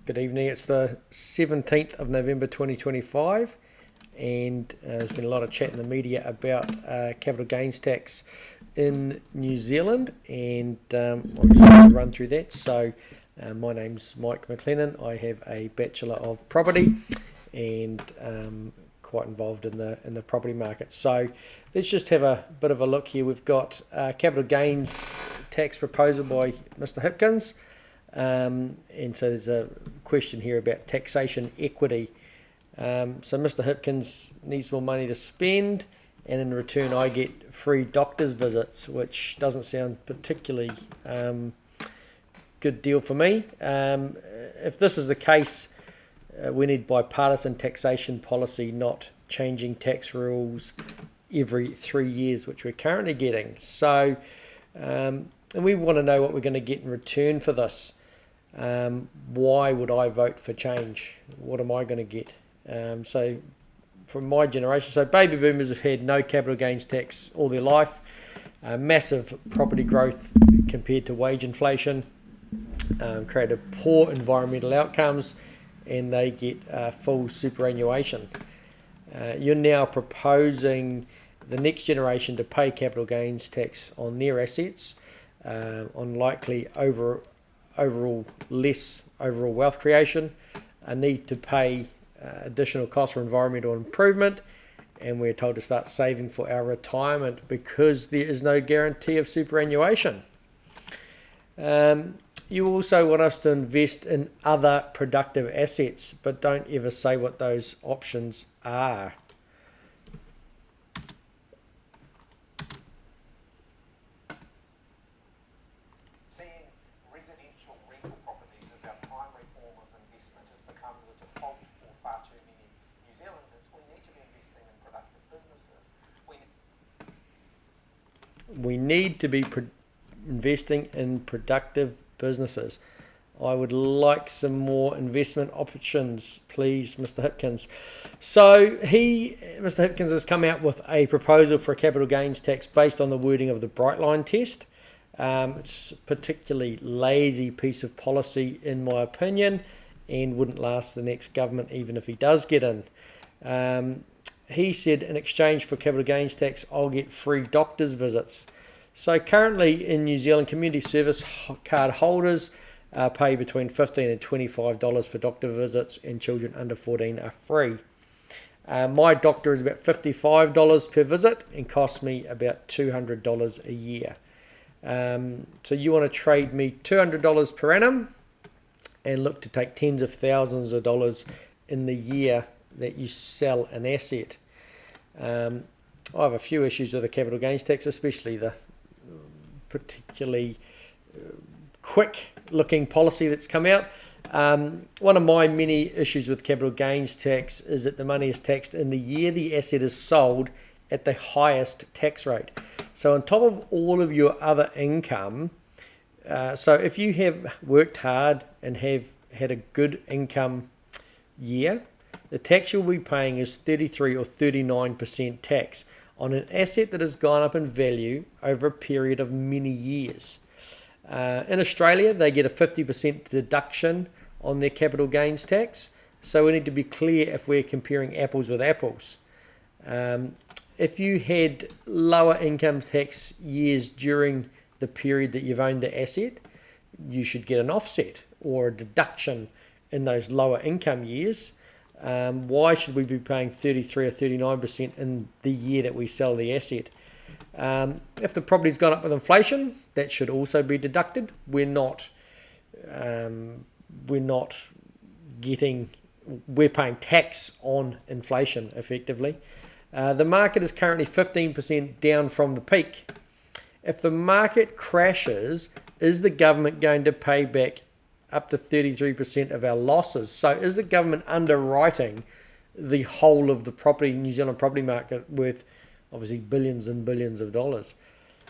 Good evening. It's the 17th of November 2025, and there's been a lot of chat in the media about capital gains tax in New Zealand, and I'll just run through that. So my name's Mike McLennan. I have a Bachelor of Property and quite involved in the property market. So let's just have a bit of a look here. We've got capital gains tax proposal by Mr. Hipkins. And so there's a question here about taxation equity. So Mr. Hipkins needs more money to spend, and in return I get free doctor's visits, which doesn't sound particularly good deal for me. If this is the case, we need bipartisan taxation policy, not changing tax rules every 3 years, which we're currently getting. So, and we want to know what we're going to get in return for this. Why would I vote for change? What am I going to get? So from my generation, so baby boomers have had no capital gains tax all their life, massive property growth compared to wage inflation, created poor environmental outcomes, and they get full superannuation. You're now proposing the next generation to pay capital gains tax on their assets, on likely less overall wealth creation, a need to pay additional costs for environmental improvement, and we're told to start saving for our retirement because there is no guarantee of superannuation. You also want us to invest in other productive assets, but don't ever say what those options are. Seeing residential rental properties as our primary form of investment has become the default for far too many New Zealanders. We need to be investing in productive businesses. We need to be investing in productive businesses. I would like some more investment options, please, Mr. Hipkins. So Mr. Hipkins has come out with a proposal for a capital gains tax based on the wording of the Bright Line test. It's a particularly lazy piece of policy, in my opinion, and wouldn't last the next government even if he does get in. He said, in exchange for capital gains tax, I'll get free doctor's visits. So currently in New Zealand, community service card holders pay between $15 and $25 for doctor visits, and children under 14 are free. My doctor is about $55 per visit and costs me about $200 a year. So you want to trade me $200 per annum and look to take tens of thousands of dollars in the year that you sell an asset. I have a few issues with the capital gains tax, especially the particularly quick looking policy that's come out. One of my many issues with capital gains tax is that the money is taxed in the year the asset is sold at the highest tax rate. So on top of all of your other income, so if you have worked hard and have had a good income year, the tax you'll be paying is 33 or 39% tax on an asset that has gone up in value over a period of many years. In Australia, they get a 50% deduction on their capital gains tax. So we need to be clear if we're comparing apples with apples. If you had lower income tax years during the period that you've owned the asset, you should get an offset or a deduction in those lower income years. Why should we be paying 33 or 39% in the year that we sell the asset? If the property's gone up with inflation, that should also be deducted. We're paying tax on inflation effectively. The market is currently 15% down from the peak. If the market crashes, is the government going to pay back up to 33% of our losses? So is the government underwriting the whole of the New Zealand property market worth obviously billions and billions of dollars?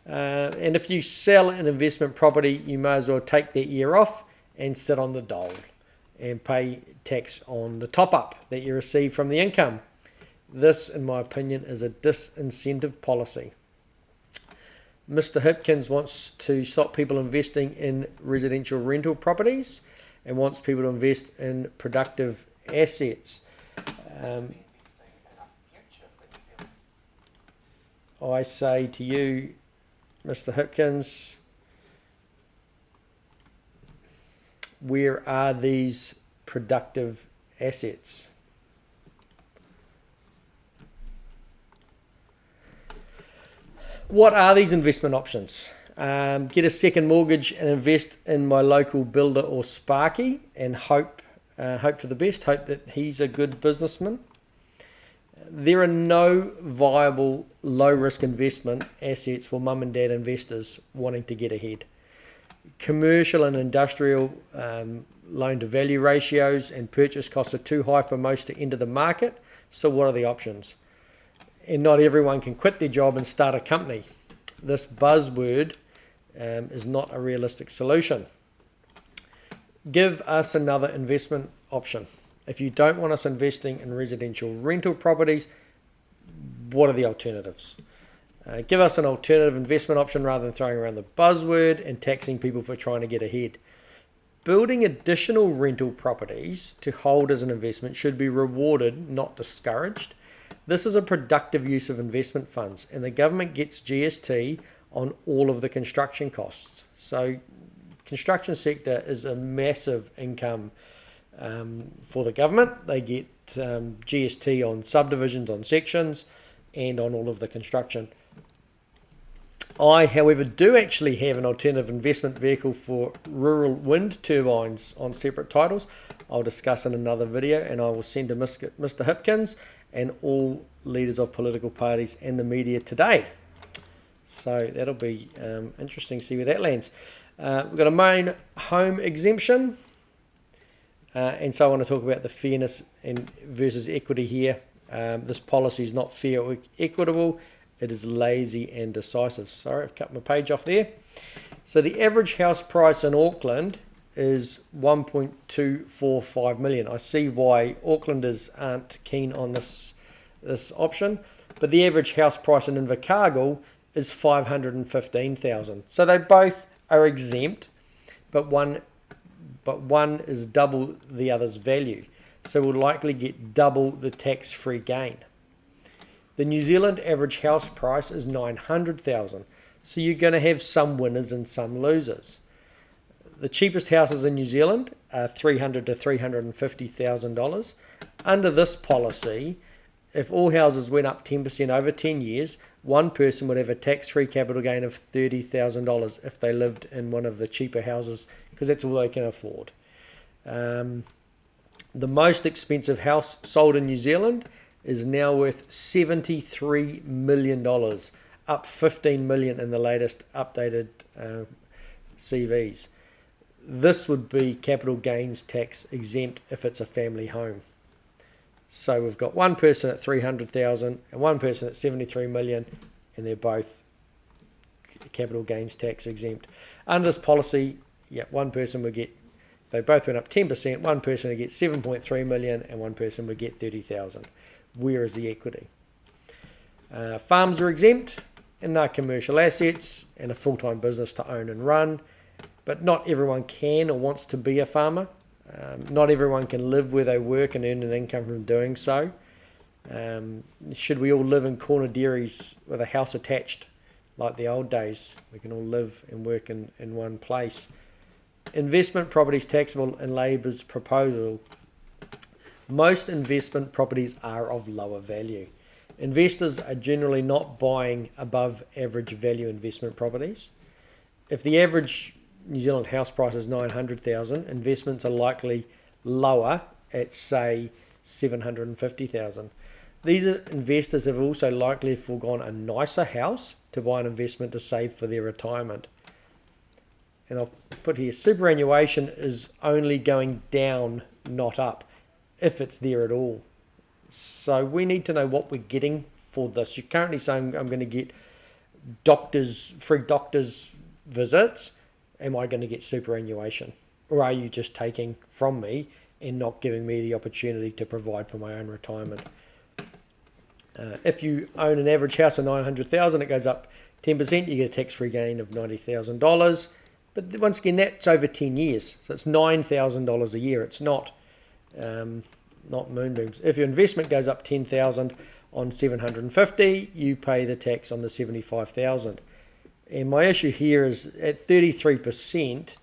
And if you sell an investment property, you may as well take that year off and sit on the dole and pay tax on the top up that you receive from the income. This, in my opinion, is a disincentive policy. Mr. Hipkins wants to stop people investing in residential rental properties. and wants people to invest in productive assets. Investing in a future for New Zealand. I say to you, Mr. Hipkins, where are these productive assets? What are these investment options? Get a second mortgage and invest in my local builder or Sparky and hope for the best, hope that he's a good businessman. There are no viable low-risk investment assets for mum and dad investors wanting to get ahead. Commercial and industrial loan-to-value ratios and purchase costs are too high for most to enter the market, so what are the options? And not everyone can quit their job and start a company. This buzzword is not a realistic solution. Give us another investment option. If you don't want us investing in residential rental properties, what are the alternatives? Give us an alternative investment option rather than throwing around the buzzword and taxing people for trying to get ahead. Building additional rental properties to hold as an investment should be rewarded, not discouraged. This is a productive use of investment funds, and the government gets GST on all of the construction costs. So construction sector is a massive income for the government. They get GST on subdivisions, on sections, and on all of the construction. I, however, do actually have an alternative investment vehicle for rural wind turbines on separate titles. I'll discuss in another video, and I will send to Mr. Hipkins and all leaders of political parties and the media today. So that'll be interesting to see where that lands. We've got a main home exemption, and so I want to talk about the fairness versus equity here. This policy is not fair or equitable. It is lazy and decisive. Sorry, I've cut my page off there. So the average house price in Auckland is 1.245 million. I see why Aucklanders aren't keen on this option, but the average house price in Invercargill is 515,000. So they both are exempt, but one is double the other's value. So we'll likely get double the tax-free gain. The New Zealand average house price is 900,000. So you're going to have some winners and some losers. The cheapest houses in New Zealand are $300,000 to $350,000. Under this policy, if all houses went up 10% over 10 years, one person would have a tax-free capital gain of $30,000 if they lived in one of the cheaper houses, because that's all they can afford. The most expensive house sold in New Zealand is now worth $73 million, up $15 million in the latest updated CVs. This would be capital gains tax exempt if it's a family home. So we've got one person at 300,000 and one person at 73 million, and they're both capital gains tax exempt. Under this policy, one person would get, if they both went up 10%, one person would get 7.3 million and one person would get 30,000. Where is the equity? Farms are exempt, and they're commercial assets and a full-time business to own and run, but not everyone can or wants to be a farmer. Not everyone can live where they work and earn an income from doing so. Should we all live in corner dairies with a house attached like the old days? We can all live and work in one place. Investment properties taxable in Labour's proposal. Most investment properties are of lower value. Investors are generally not buying above average value investment properties. If the average New Zealand house price is 900,000, investments are likely lower at, say, 750,000. These investors have also likely foregone a nicer house to buy an investment to save for their retirement. And I'll put here, superannuation is only going down, not up, if it's there at all. So we need to know what we're getting for this. You're currently saying I'm going to get free doctors visits. Am I going to get superannuation? Or are you just taking from me and not giving me the opportunity to provide for my own retirement? If you own an average house of 900,000, it goes up 10%, you get a tax-free gain of $90,000. But once again, that's over 10 years. So it's $9,000 a year. It's not moonbeams. If your investment goes up 10,000 on 750, you pay the tax on the 75,000. And my issue here is at 33%,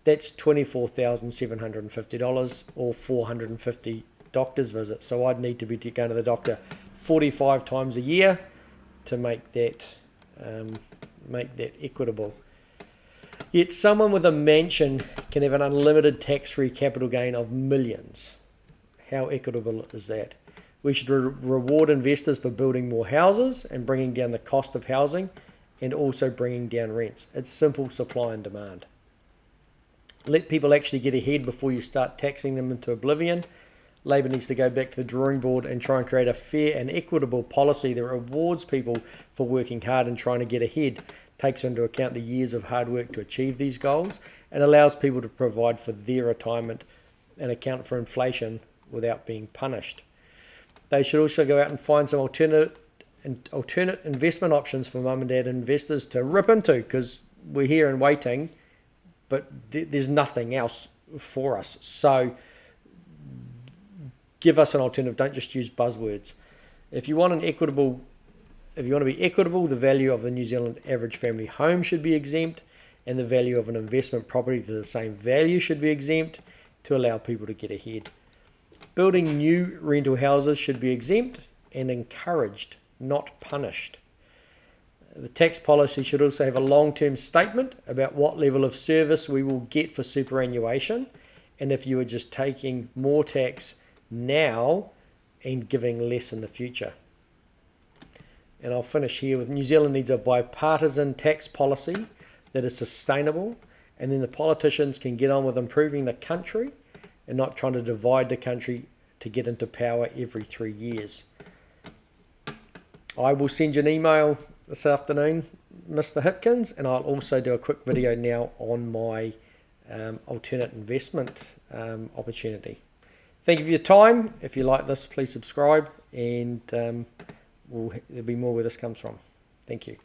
that's $24,750 or 450 doctor's visits. So I'd need to be going to the doctor 45 times a year to make that equitable. Yet someone with a mansion can have an unlimited tax-free capital gain of millions. How equitable is that? We should reward investors for building more houses and bringing down the cost of housing and also bringing down rents. It's simple supply and demand. Let people actually get ahead before you start taxing them into oblivion. Labor needs to go back to the drawing board and try and create a fair and equitable policy that rewards people for working hard and trying to get ahead, takes into account the years of hard work to achieve these goals, and allows people to provide for their retirement and account for inflation without being punished. They should also go out and find some alternate investment options for mum and dad investors to rip into, because we're here and waiting, but there's nothing else for us. So give us an alternative. Don't just use buzzwords. If you want to be equitable, the value of the New Zealand average family home should be exempt, and the value of an investment property to the same value should be exempt to allow people to get ahead. Building new rental houses should be exempt and encouraged, not punished. The tax policy should also have a long-term statement about what level of service we will get for superannuation, and if you are just taking more tax now and giving less in the future. And I'll finish here with New Zealand needs a bipartisan tax policy that is sustainable, and then the politicians can get on with improving the country and not trying to divide the country to get into power every 3 years. I will send you an email this afternoon, Mr. Hipkins, and I'll also do a quick video now on my alternate investment opportunity. Thank you for your time. If you like this, please subscribe, and there'll be more where this comes from. Thank you.